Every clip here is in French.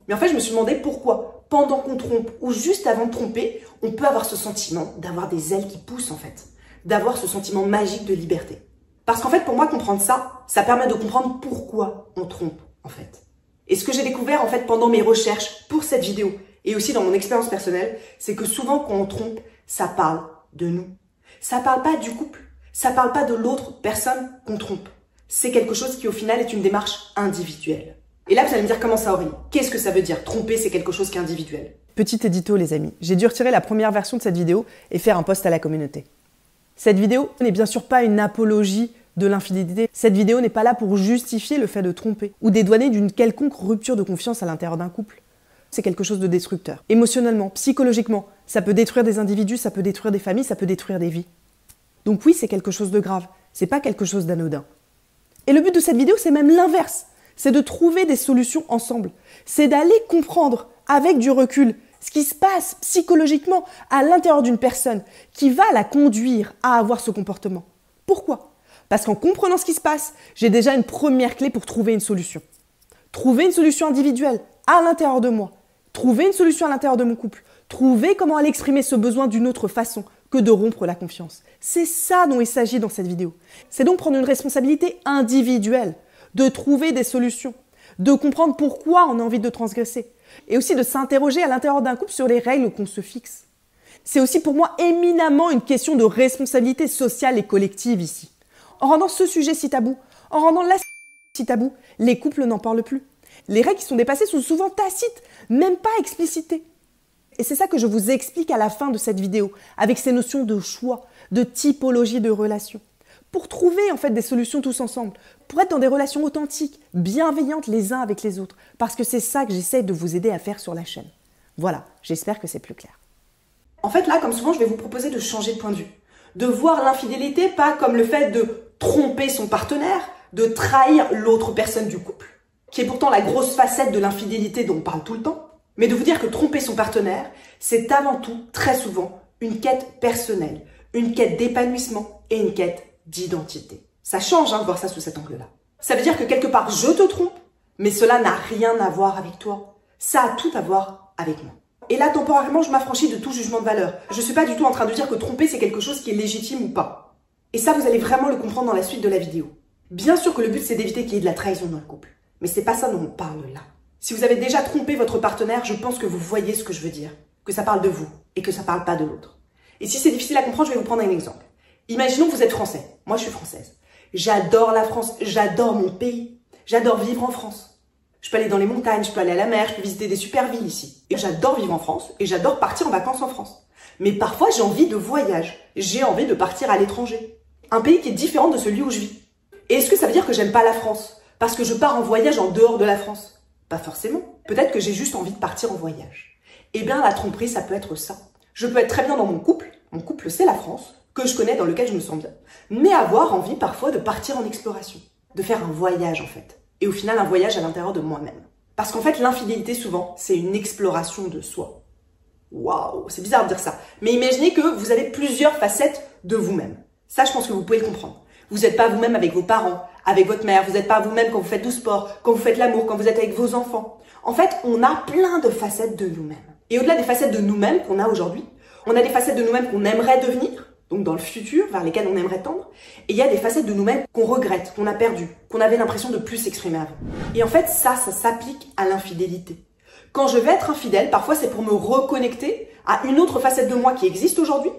Mais en fait, je me suis demandé pourquoi, pendant qu'on trompe ou juste avant de tromper, on peut avoir ce sentiment d'avoir des ailes qui poussent en fait, d'avoir ce sentiment magique de liberté. Parce qu'en fait, pour moi, comprendre ça, ça permet de comprendre pourquoi on trompe en fait. Et ce que j'ai découvert en fait pendant mes recherches pour cette vidéo et aussi dans mon expérience personnelle, c'est que souvent quand on trompe, ça parle de nous. Ça parle pas du couple, ça parle pas de l'autre personne qu'on trompe. C'est quelque chose qui au final est une démarche individuelle. Et là, vous allez me dire comment ça, Aurélie? Qu'est-ce que ça veut dire? Tromper, c'est quelque chose qui est individuel. Petit édito, les amis. J'ai dû retirer la première version de cette vidéo et faire un post à la communauté. Cette vidéo n'est bien sûr pas une apologie de l'infidélité. Cette vidéo n'est pas là pour justifier le fait de tromper ou dédouaner d'une quelconque rupture de confiance à l'intérieur d'un couple. C'est quelque chose de destructeur. Émotionnellement, psychologiquement, ça peut détruire des individus, ça peut détruire des familles, ça peut détruire des vies. Donc oui, c'est quelque chose de grave. C'est pas quelque chose d'anodin. Et le but de cette vidéo, c'est même l'inverse. C'est de trouver des solutions ensemble. C'est d'aller comprendre, avec du recul, ce qui se passe psychologiquement à l'intérieur d'une personne qui va la conduire à avoir ce comportement. Pourquoi? Parce qu'en comprenant ce qui se passe, j'ai déjà une première clé pour trouver une solution. Trouver une solution individuelle à l'intérieur de moi. Trouver une solution à l'intérieur de mon couple. Trouver comment aller exprimer ce besoin d'une autre façon que de rompre la confiance. C'est ça dont il s'agit dans cette vidéo. C'est donc prendre une responsabilité individuelle, de trouver des solutions, de comprendre pourquoi on a envie de transgresser et aussi de s'interroger à l'intérieur d'un couple sur les règles qu'on se fixe. C'est aussi pour moi éminemment une question de responsabilité sociale et collective ici. En rendant ce sujet si tabou, en rendant la si tabou, les couples n'en parlent plus. Les règles qui sont dépassées sont souvent tacites, même pas explicitées. Et c'est ça que je vous explique à la fin de cette vidéo, avec ces notions de choix, de typologie de relations. Pour trouver en fait des solutions tous ensemble, pour être dans des relations authentiques, bienveillantes les uns avec les autres, parce que c'est ça que j'essaie de vous aider à faire sur la chaîne. Voilà, j'espère que c'est plus clair. En fait, là, comme souvent, je vais vous proposer de changer de point de vue. De voir l'infidélité pas comme le fait de tromper son partenaire, de trahir l'autre personne du couple, qui est pourtant la grosse facette de l'infidélité dont on parle tout le temps, mais de vous dire que tromper son partenaire, c'est avant tout, très souvent, une quête personnelle, une quête d'épanouissement et une quête d'identité. Ça change de voir ça sous cet angle-là. Ça veut dire que quelque part, je te trompe, mais cela n'a rien à voir avec toi. Ça a tout à voir avec moi. Et là, temporairement, je m'affranchis de tout jugement de valeur. Je ne suis pas du tout en train de dire que tromper, c'est quelque chose qui est légitime ou pas. Et ça, vous allez vraiment le comprendre dans la suite de la vidéo. Bien sûr que le but, c'est d'éviter qu'il y ait de la trahison dans le couple. Mais c'est pas ça dont on parle là. Si vous avez déjà trompé votre partenaire, je pense que vous voyez ce que je veux dire. Que ça parle de vous et que ça parle pas de l'autre. Et si c'est difficile à comprendre, je vais vous prendre un exemple. Imaginons que vous êtes français. Moi, je suis française. J'adore la France. J'adore mon pays. J'adore vivre en France. Je peux aller dans les montagnes, je peux aller à la mer, je peux visiter des super villes ici. Et j'adore vivre en France et j'adore partir en vacances en France. Mais parfois, j'ai envie de voyage. J'ai envie de partir à l'étranger. Un pays qui est différent de celui où je vis. Et est-ce que ça veut dire que j'aime pas la France parce que je pars en voyage en dehors de la France? Pas forcément. Peut-être que j'ai juste envie de partir en voyage. Eh bien, la tromperie, ça peut être ça. Je peux être très bien dans mon couple c'est la France, que je connais, dans lequel je me sens bien, mais avoir envie parfois de partir en exploration, de faire un voyage en fait. Et au final, un voyage à l'intérieur de moi-même. Parce qu'en fait, l'infidélité, souvent, c'est une exploration de soi. Waouh, c'est bizarre de dire ça. Mais imaginez que vous avez plusieurs facettes de vous-même. Ça, je pense que vous pouvez le comprendre. Vous n'êtes pas vous-même avec vos parents, avec votre mère, vous n'êtes pas vous-même quand vous faites du sport, quand vous faites l'amour, quand vous êtes avec vos enfants. En fait, on a plein de facettes de nous-mêmes. Et au-delà des facettes de nous-mêmes qu'on a aujourd'hui, on a des facettes de nous-mêmes qu'on aimerait devenir, donc dans le futur, vers lesquelles on aimerait tendre. Et il y a des facettes de nous-mêmes qu'on regrette, qu'on a perdues, qu'on avait l'impression de plus s'exprimer avant. Et en fait, ça s'applique à l'infidélité. Quand je vais être infidèle, parfois c'est pour me reconnecter à une autre facette de moi qui existe aujourd'hui,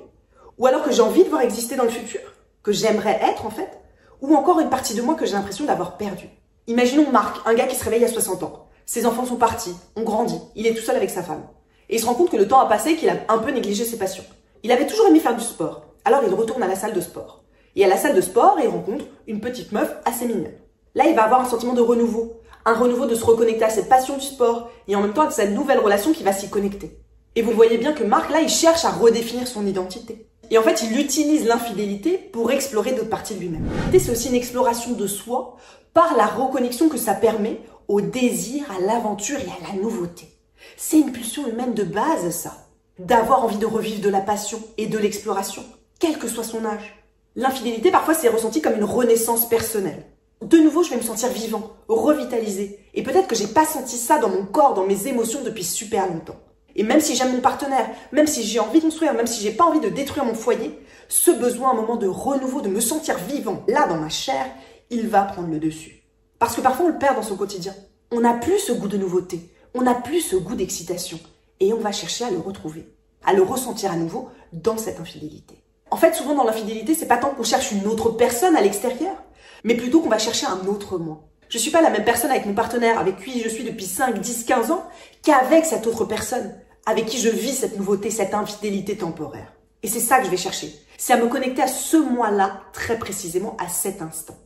ou alors que j'ai envie de voir exister dans le futur, que j'aimerais être en fait, ou encore une partie de moi que j'ai l'impression d'avoir perdue. Imaginons Marc, un gars qui se réveille à 60 ans. Ses enfants sont partis, ont grandi, il est tout seul avec sa femme. Et il se rend compte que le temps a passé et qu'il a un peu négligé ses passions. Il avait toujours aimé faire du sport, alors il retourne à la salle de sport. Et à la salle de sport, il rencontre une petite meuf assez mignonne. Là, il va avoir un sentiment de renouveau. Un renouveau de se reconnecter à cette passion du sport et en même temps à cette nouvelle relation qui va s'y connecter. Et vous voyez bien que Marc, là, il cherche à redéfinir son identité. Et en fait, il utilise l'infidélité pour explorer d'autres parties de lui-même. C'est aussi une exploration de soi par la reconnexion que ça permet au désir, à l'aventure et à la nouveauté. C'est une pulsion humaine de base, ça. D'avoir envie de revivre de la passion et de l'exploration, quel que soit son âge. L'infidélité, parfois, c'est ressenti comme une renaissance personnelle. De nouveau, je vais me sentir vivant, revitalisé. Et peut-être que j'ai pas senti ça dans mon corps, dans mes émotions depuis super longtemps. Et même si j'aime mon partenaire, même si j'ai envie de construire, même si j'ai pas envie de détruire mon foyer, ce besoin, un moment de renouveau, de me sentir vivant, là dans ma chair, il va prendre le dessus. Parce que parfois on le perd dans son quotidien. On n'a plus ce goût de nouveauté, on n'a plus ce goût d'excitation. Et on va chercher à le retrouver, à le ressentir à nouveau dans cette infidélité. En fait, souvent dans l'infidélité, c'est pas tant qu'on cherche une autre personne à l'extérieur, mais plutôt qu'on va chercher un autre moi. Je suis pas la même personne avec mon partenaire, avec qui je suis depuis 5, 10, 15 ans, qu'avec cette autre personne, avec qui je vis cette nouveauté, cette infidélité temporaire. Et c'est ça que je vais chercher. C'est à me connecter à ce moi-là, très précisément, à cet instant.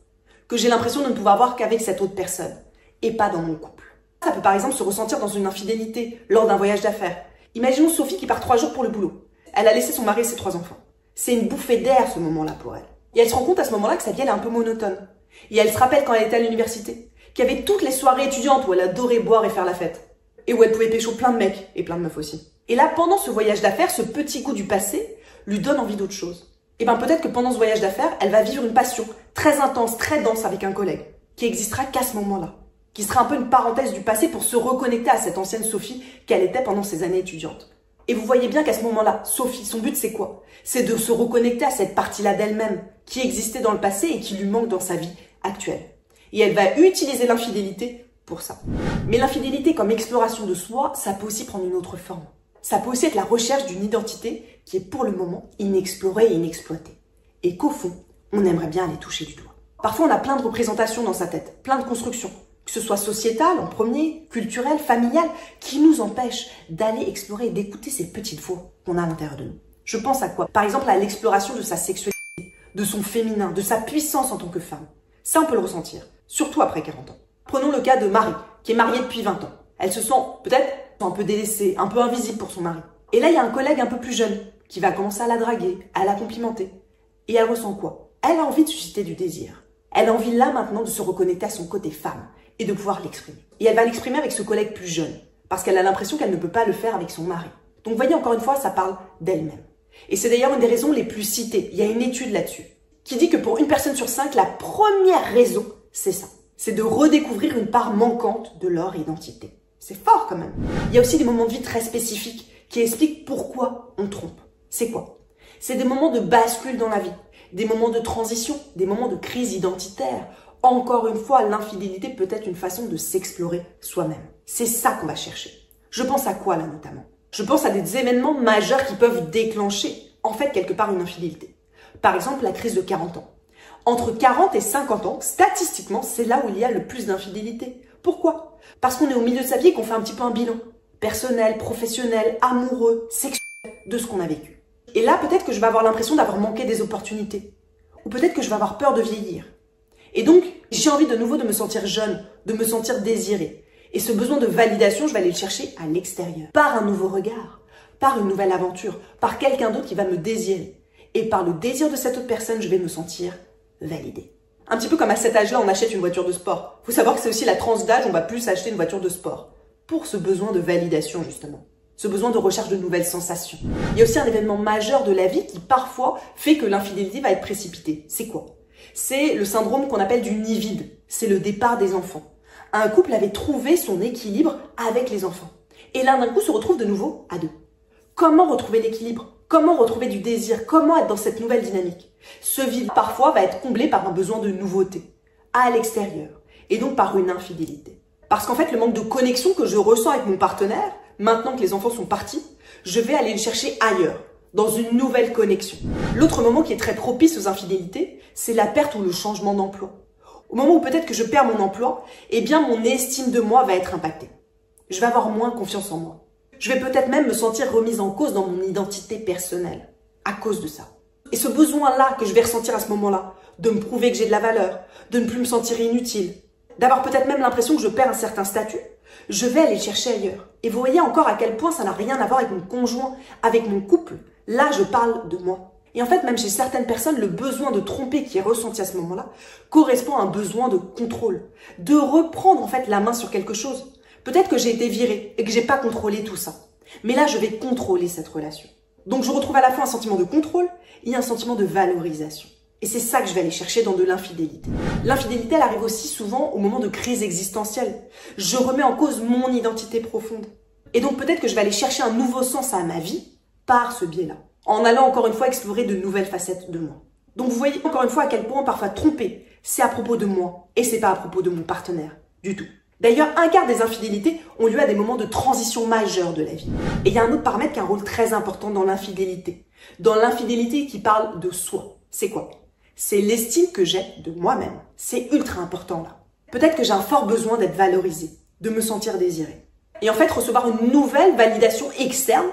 Que j'ai l'impression de ne pouvoir voir qu'avec cette autre personne, et pas dans mon couple. Ça peut par exemple se ressentir dans une infidélité, lors d'un voyage d'affaires. Imaginons Sophie qui part 3 jours pour le boulot. Elle a laissé son mari et ses 3 enfants. C'est une bouffée d'air ce moment-là pour elle. Et elle se rend compte à ce moment-là que sa vie elle est un peu monotone. Et elle se rappelle quand elle était à l'université, qu'il y avait toutes les soirées étudiantes où elle adorait boire et faire la fête. Et où elle pouvait pécho plein de mecs, et plein de meufs aussi. Et là, pendant ce voyage d'affaires, ce petit goût du passé lui donne envie d'autre chose. Et bien peut-être que pendant ce voyage d'affaires, elle va vivre une passion très intense, très dense avec un collègue, qui existera qu'à ce moment-là. Qui sera un peu une parenthèse du passé pour se reconnecter à cette ancienne Sophie qu'elle était pendant ses années étudiantes. Et vous voyez bien qu'à ce moment-là, Sophie, son but c'est quoi? C'est de se reconnecter à cette partie-là d'elle-même, qui existait dans le passé et qui lui manque dans sa vie actuelle. Et elle va utiliser l'infidélité pour ça. Mais l'infidélité comme exploration de soi, ça peut aussi prendre une autre forme. Ça peut aussi être la recherche d'une identité qui est pour le moment inexplorée et inexploitée. Et qu'au fond, on aimerait bien aller toucher du doigt. Parfois, on a plein de représentations dans sa tête, plein de constructions. Que ce soit sociétal en premier, culturel, familial, qui nous empêche d'aller explorer et d'écouter ces petites voix qu'on a à l'intérieur de nous. Je pense à quoi? Par exemple, à l'exploration de sa sexualité, de son féminin, de sa puissance en tant que femme. Ça, on peut le ressentir, surtout après 40 ans. Prenons le cas de Marie, qui est mariée depuis 20 ans. Elle se sent peut-être un peu délaissée, un peu invisible pour son mari. Et là, il y a un collègue un peu plus jeune qui va commencer à la draguer, à la complimenter. Et elle ressent quoi? Elle a envie de susciter du désir. Elle a envie là maintenant de se reconnecter à son côté femme et de pouvoir l'exprimer. Et elle va l'exprimer avec ce collègue plus jeune, parce qu'elle a l'impression qu'elle ne peut pas le faire avec son mari. Donc vous voyez, encore une fois, ça parle d'elle-même. Et c'est d'ailleurs une des raisons les plus citées. Il y a une étude là-dessus qui dit que pour une personne sur 5, la première raison, c'est ça. C'est de redécouvrir une part manquante de leur identité. C'est fort quand même. Il y a aussi des moments de vie très spécifiques qui expliquent pourquoi on trompe. C'est quoi? C'est des moments de bascule dans la vie, des moments de transition, des moments de crise identitaire. Encore une fois, l'infidélité peut être une façon de s'explorer soi-même. C'est ça qu'on va chercher. Je pense à quoi là notamment? Je pense à des événements majeurs qui peuvent déclencher, en fait, quelque part une infidélité. Par exemple, la crise de 40 ans. Entre 40 et 50 ans, statistiquement, c'est là où il y a le plus d'infidélité. Pourquoi? Parce qu'on est au milieu de sa vie et qu'on fait un petit peu un bilan. Personnel, professionnel, amoureux, sexuel, de ce qu'on a vécu. Et là, peut-être que je vais avoir l'impression d'avoir manqué des opportunités. Ou peut-être que je vais avoir peur de vieillir. Et donc, j'ai envie de nouveau de me sentir jeune, de me sentir désirée. Et ce besoin de validation, je vais aller le chercher à l'extérieur. Par un nouveau regard, par une nouvelle aventure, par quelqu'un d'autre qui va me désirer. Et par le désir de cette autre personne, je vais me sentir validée. Un petit peu comme à cet âge-là, on achète une voiture de sport. Il faut savoir que c'est aussi la tranche d'âge, on va plus acheter une voiture de sport. Pour ce besoin de validation, justement. Ce besoin de recherche de nouvelles sensations. Il y a aussi un événement majeur de la vie qui, parfois, fait que l'infidélité va être précipitée. C'est quoi? C'est le syndrome qu'on appelle du nid vide. C'est le départ des enfants. Un couple avait trouvé son équilibre avec les enfants. Et l'un d'un coup se retrouve de nouveau à deux. Comment retrouver l'équilibre? Comment retrouver du désir? Comment être dans cette nouvelle dynamique? Ce vide, parfois, va être comblé par un besoin de nouveauté, à l'extérieur, et donc par une infidélité. Parce qu'en fait, le manque de connexion que je ressens avec mon partenaire, maintenant que les enfants sont partis, je vais aller le chercher ailleurs, dans une nouvelle connexion. L'autre moment qui est très propice aux infidélités, c'est la perte ou le changement d'emploi. Au moment où peut-être que je perds mon emploi, eh bien mon estime de moi va être impactée. Je vais avoir moins confiance en moi. Je vais peut-être même me sentir remise en cause dans mon identité personnelle, à cause de ça. Et ce besoin-là que je vais ressentir à ce moment-là, de me prouver que j'ai de la valeur, de ne plus me sentir inutile, d'avoir peut-être même l'impression que je perds un certain statut, je vais aller le chercher ailleurs. Et vous voyez encore à quel point ça n'a rien à voir avec mon conjoint, avec mon couple. Là, je parle de moi. Et en fait, même chez certaines personnes, le besoin de tromper qui est ressenti à ce moment-là correspond à un besoin de contrôle, de reprendre en fait la main sur quelque chose. Peut-être que j'ai été virée et que j'ai pas contrôlé tout ça. Mais là, je vais contrôler cette relation. Donc, je retrouve à la fois un sentiment de contrôle et un sentiment de valorisation. Et c'est ça que je vais aller chercher dans de l'infidélité. L'infidélité, elle arrive aussi souvent au moment de crise existentielle. Je remets en cause mon identité profonde. Et donc peut-être que je vais aller chercher un nouveau sens à ma vie par ce biais-là, en allant encore une fois explorer de nouvelles facettes de moi. Donc vous voyez encore une fois à quel point parfois tromper, c'est à propos de moi et c'est pas à propos de mon partenaire du tout. D'ailleurs, un quart des infidélités ont lieu à des moments de transition majeure de la vie. Et il y a un autre paramètre qui a un rôle très important dans l'infidélité. Dans l'infidélité qui parle de soi. C'est quoi? C'est l'estime que j'ai de moi-même. C'est ultra important là. Peut-être que j'ai un fort besoin d'être valorisé, de me sentir désiré. Et en fait, recevoir une nouvelle validation externe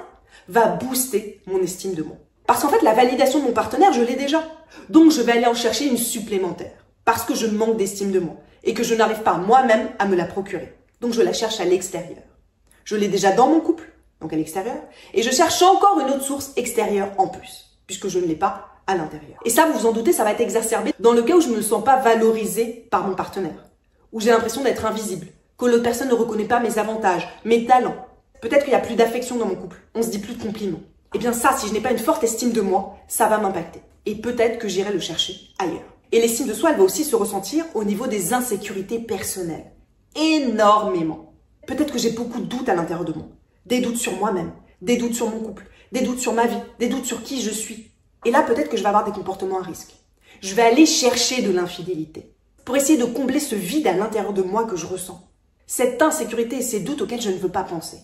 va booster mon estime de moi. Parce qu'en fait, la validation de mon partenaire, je l'ai déjà. Donc, je vais aller en chercher une supplémentaire. Parce que je manque d'estime de moi. Et que je n'arrive pas moi-même à me la procurer. Donc, je la cherche à l'extérieur. Je l'ai déjà dans mon couple, donc à l'extérieur. Et je cherche encore une autre source extérieure en plus. Puisque je ne l'ai pas à l'intérieur. Et ça, vous vous en doutez, ça va être exacerbé dans le cas où je ne me sens pas valorisée par mon partenaire. Où j'ai l'impression d'être invisible. Que l'autre personne ne reconnaît pas mes avantages, mes talents. Peut-être qu'il n'y a plus d'affection dans mon couple. On se dit plus de compliments. Eh bien ça, si je n'ai pas une forte estime de moi, ça va m'impacter. Et peut-être que j'irai le chercher ailleurs. Et l'estime de soi, elle va aussi se ressentir au niveau des insécurités personnelles. Énormément. Peut-être que j'ai beaucoup de doutes à l'intérieur de moi. Des doutes sur moi-même, des doutes sur mon couple, des doutes sur ma vie, des doutes sur qui je suis. Et là, peut-être que je vais avoir des comportements à risque. Je vais aller chercher de l'infidélité pour essayer de combler ce vide à l'intérieur de moi que je ressens. Cette insécurité et ces doutes auxquels je ne veux pas penser.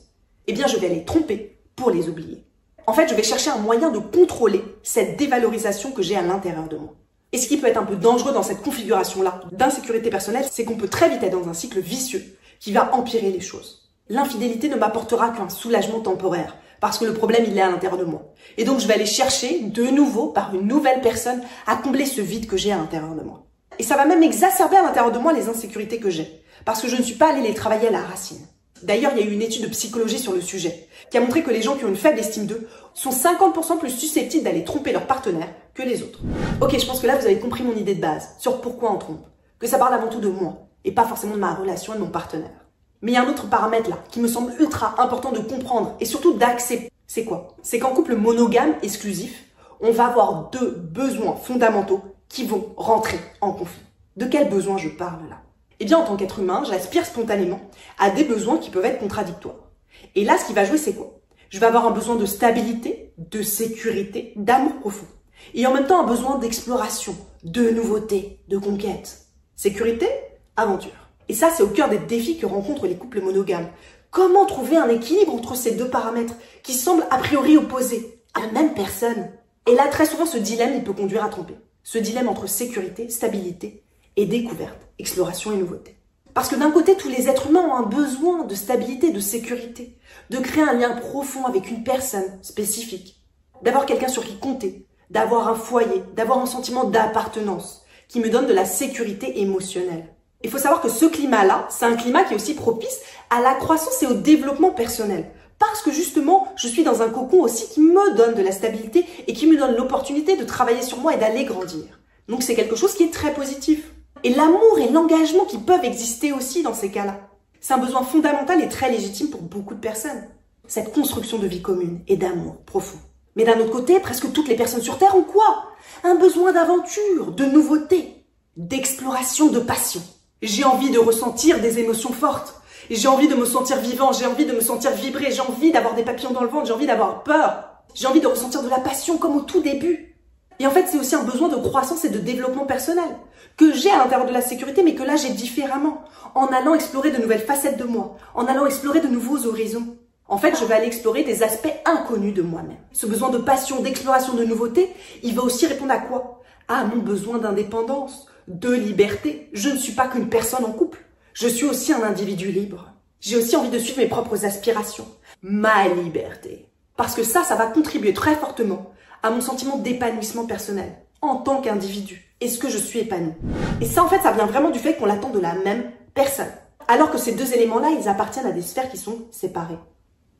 Eh bien, je vais les tromper pour les oublier. En fait, je vais chercher un moyen de contrôler cette dévalorisation que j'ai à l'intérieur de moi. Et ce qui peut être un peu dangereux dans cette configuration-là d'insécurité personnelle, c'est qu'on peut très vite être dans un cycle vicieux qui va empirer les choses. L'infidélité ne m'apportera qu'un soulagement temporaire, parce que le problème, il est à l'intérieur de moi. Et donc, je vais aller chercher de nouveau, par une nouvelle personne, à combler ce vide que j'ai à l'intérieur de moi. Et ça va même exacerber à l'intérieur de moi les insécurités que j'ai, parce que je ne suis pas allée les travailler à la racine. D'ailleurs, il y a eu une étude de psychologie sur le sujet qui a montré que les gens qui ont une faible estime d'eux sont 50% plus susceptibles d'aller tromper leur partenaire que les autres. Ok, je pense que là, vous avez compris mon idée de base sur pourquoi on trompe. Que ça parle avant tout de moi et pas forcément de ma relation et de mon partenaire. Mais il y a un autre paramètre là qui me semble ultra important de comprendre et surtout d'accepter. C'est quoi? C'est qu'en couple monogame exclusif, on va avoir deux besoins fondamentaux qui vont rentrer en conflit. De quels besoins je parle là? Eh bien, en tant qu'être humain, j'aspire spontanément à des besoins qui peuvent être contradictoires. Et là, ce qui va jouer, c'est quoi? Je vais avoir un besoin de stabilité, de sécurité, d'amour profond. Et en même temps, un besoin d'exploration, de nouveauté, de conquête. Sécurité, aventure. Et ça, c'est au cœur des défis que rencontrent les couples monogames. Comment trouver un équilibre entre ces deux paramètres qui semblent a priori opposés à la même personne? Et là, très souvent, ce dilemme, il peut conduire à tromper. Ce dilemme entre sécurité, stabilité et découverte, exploration et nouveauté. Parce que d'un côté, tous les êtres humains ont un besoin de stabilité, de sécurité, de créer un lien profond avec une personne spécifique, d'avoir quelqu'un sur qui compter, d'avoir un foyer, d'avoir un sentiment d'appartenance qui me donne de la sécurité émotionnelle. Il faut savoir que ce climat-là, c'est un climat qui est aussi propice à la croissance et au développement personnel. Parce que justement, je suis dans un cocon aussi qui me donne de la stabilité et qui me donne l'opportunité de travailler sur moi et d'aller grandir. Donc c'est quelque chose qui est très positif. Et l'amour et l'engagement qui peuvent exister aussi dans ces cas-là. C'est un besoin fondamental et très légitime pour beaucoup de personnes. Cette construction de vie commune et d'amour profond. Mais d'un autre côté, presque toutes les personnes sur Terre ont quoi? Un besoin d'aventure, de nouveauté, d'exploration, de passion. J'ai envie de ressentir des émotions fortes. J'ai envie de me sentir vivant, j'ai envie de me sentir vibrer, j'ai envie d'avoir des papillons dans le ventre, j'ai envie d'avoir peur. J'ai envie de ressentir de la passion comme au tout début. Et en fait, c'est aussi un besoin de croissance et de développement personnel que j'ai à l'intérieur de la sécurité, mais que là, j'ai différemment, en allant explorer de nouvelles facettes de moi, en allant explorer de nouveaux horizons. En fait, je vais aller explorer des aspects inconnus de moi-même. Ce besoin de passion, d'exploration, de nouveauté, il va aussi répondre à quoi? À mon besoin d'indépendance, de liberté. Je ne suis pas qu'une personne en couple. Je suis aussi un individu libre. J'ai aussi envie de suivre mes propres aspirations, ma liberté. Parce que ça va contribuer très fortement à mon sentiment d'épanouissement personnel en tant qu'individu. Est-ce que je suis épanoui? Et ça, en fait, ça vient vraiment du fait qu'on l'attend de la même personne. Alors que ces deux éléments-là, ils appartiennent à des sphères qui sont séparées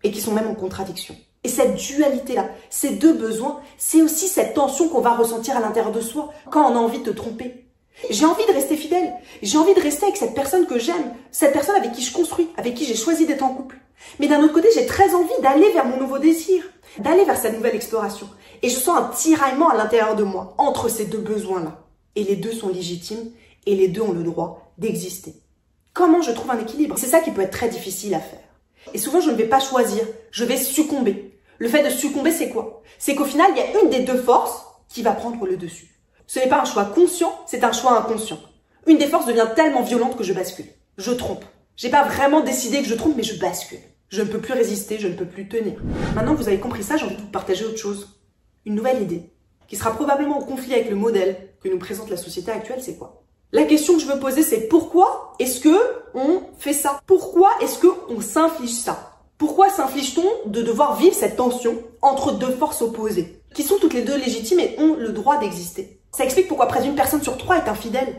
et qui sont même en contradiction. Et cette dualité-là, ces deux besoins, c'est aussi cette tension qu'on va ressentir à l'intérieur de soi quand on a envie de tromper. J'ai envie de rester fidèle. J'ai envie de rester avec cette personne que j'aime, cette personne avec qui je construis, avec qui j'ai choisi d'être en couple. Mais d'un autre côté, j'ai très envie d'aller vers mon nouveau désir. d'aller vers cette nouvelle exploration. Et je sens un tiraillement à l'intérieur de moi entre ces deux besoins-là. Et les deux sont légitimes et les deux ont le droit d'exister. Comment je trouve un équilibre? C'est ça qui peut être très difficile à faire. Et souvent, je ne vais pas choisir, je vais succomber. Le fait de succomber, c'est quoi? C'est qu'au final, il y a une des deux forces qui va prendre le dessus. Ce n'est pas un choix conscient, c'est un choix inconscient. Une des forces devient tellement violente que je bascule. Je trompe. J'ai pas vraiment décidé que je trompe, mais je bascule. Je ne peux plus résister, je ne peux plus tenir. Maintenant que vous avez compris ça, j'ai envie de vous partager autre chose. Une nouvelle idée, qui sera probablement en conflit avec le modèle que nous présente la société actuelle, c'est quoi? La question que je veux poser, c'est pourquoi est-ce que on fait ça? Pourquoi est-ce que on s'inflige ça? Pourquoi s'inflige-t-on de devoir vivre cette tension entre deux forces opposées, qui sont toutes les deux légitimes et ont le droit d'exister? Ça explique pourquoi près d'une personne sur trois est infidèle.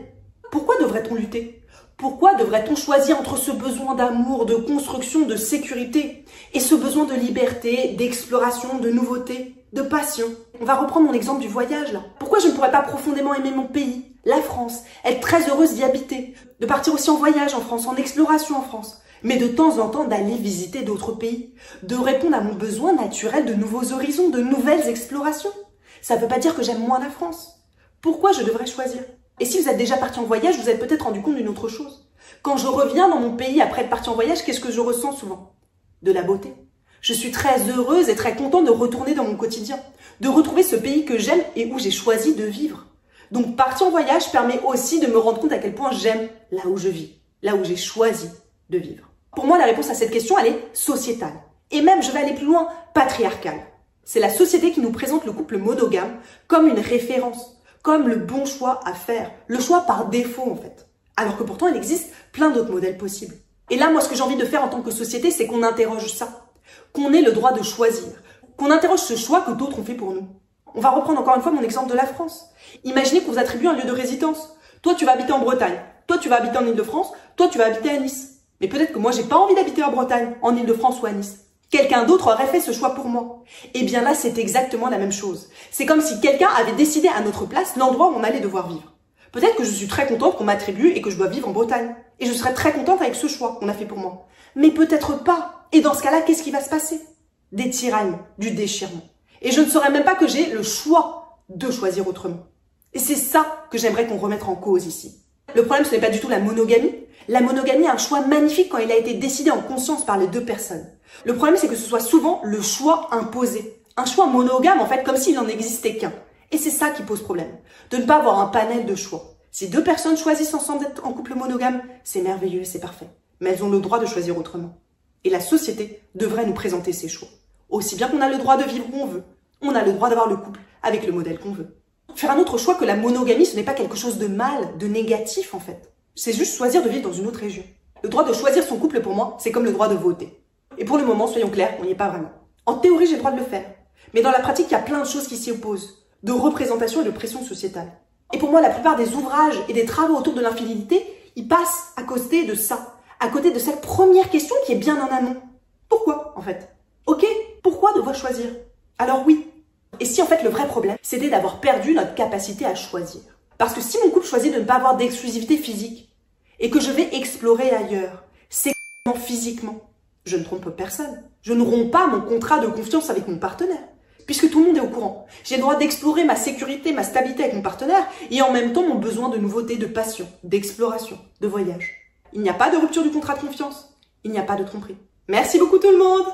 Pourquoi devrait-on lutter? Pourquoi devrait-on choisir entre ce besoin d'amour, de construction, de sécurité et ce besoin de liberté, d'exploration, de nouveauté, de passion? On va reprendre mon exemple du voyage là. Pourquoi je ne pourrais pas profondément aimer mon pays, la France, être très heureuse d'y habiter, de partir aussi en voyage en France, en exploration en France, mais de temps en temps d'aller visiter d'autres pays, de répondre à mon besoin naturel de nouveaux horizons, de nouvelles explorations? Ça ne veut pas dire que j'aime moins la France. Pourquoi je devrais choisir? Et si vous êtes déjà parti en voyage, vous êtes peut-être rendu compte d'une autre chose. Quand je reviens dans mon pays après être parti en voyage, qu'est-ce que je ressens souvent? De la beauté. Je suis très heureuse et très contente de retourner dans mon quotidien, de retrouver ce pays que j'aime et où j'ai choisi de vivre. Donc partir en voyage permet aussi de me rendre compte à quel point j'aime là où je vis, là où j'ai choisi de vivre. Pour moi, la réponse à cette question, elle est sociétale. Et même, je vais aller plus loin, patriarcale. C'est la société qui nous présente le couple monogame comme une référence, comme le bon choix à faire, le choix par défaut en fait. Alors que pourtant, il existe plein d'autres modèles possibles. Et là, moi, ce que j'ai envie de faire en tant que société, c'est qu'on interroge ça, qu'on ait le droit de choisir, qu'on interroge ce choix que d'autres ont fait pour nous. On va reprendre encore une fois mon exemple de la France. Imaginez qu'on vous attribue un lieu de résidence. Toi, tu vas habiter en Bretagne. Toi, tu vas habiter en Île-de-France. Toi, tu vas habiter à Nice. Mais peut-être que moi, j'ai pas envie d'habiter en Bretagne, en Île-de-France ou à Nice. Quelqu'un d'autre aurait fait ce choix pour moi. Eh bien là, c'est exactement la même chose. C'est comme si quelqu'un avait décidé à notre place l'endroit où on allait devoir vivre. Peut-être que je suis très contente qu'on m'attribue et que je dois vivre en Bretagne. Et je serais très contente avec ce choix qu'on a fait pour moi. Mais peut-être pas. Et dans ce cas-là, qu'est-ce qui va se passer? Des tiraillements, du déchirement. Et je ne saurais même pas que j'ai le choix de choisir autrement. Et c'est ça que j'aimerais qu'on remette en cause ici. Le problème, ce n'est pas du tout la monogamie. La monogamie est un choix magnifique quand il a été décidé en conscience par les deux personnes. Le problème, c'est que ce soit souvent le choix imposé. Un choix monogame, en fait, comme s'il n'en existait qu'un. Et c'est ça qui pose problème. De ne pas avoir un panel de choix. Si deux personnes choisissent ensemble d'être en couple monogame, c'est merveilleux, c'est parfait. Mais elles ont le droit de choisir autrement. Et la société devrait nous présenter ces choix. Aussi bien qu'on a le droit de vivre où on veut, on a le droit d'avoir le couple avec le modèle qu'on veut. Faire un autre choix que la monogamie, ce n'est pas quelque chose de mal, de négatif en fait. C'est juste choisir de vivre dans une autre région. Le droit de choisir son couple pour moi, c'est comme le droit de voter. Et pour le moment, soyons clairs, on n'y est pas vraiment. En théorie, j'ai le droit de le faire. Mais dans la pratique, il y a plein de choses qui s'y opposent. De représentation et de pression sociétale. Et pour moi, la plupart des ouvrages et des travaux autour de l'infidélité, ils passent à côté de ça. À côté de cette première question qui est bien en amont. Pourquoi, en fait? Ok, pourquoi devoir choisir? Alors oui. Et si en fait le vrai problème, c'était d'avoir perdu notre capacité à choisir? Parce que si mon couple choisit de ne pas avoir d'exclusivité physique, et que je vais explorer ailleurs, c'est physiquement, je ne trompe personne. Je ne romps pas mon contrat de confiance avec mon partenaire. Puisque tout le monde est au courant. J'ai le droit d'explorer ma sécurité, ma stabilité avec mon partenaire, et en même temps mon besoin de nouveauté, de passion, d'exploration, de voyage. Il n'y a pas de rupture du contrat de confiance. Il n'y a pas de tromperie. Merci beaucoup tout le monde!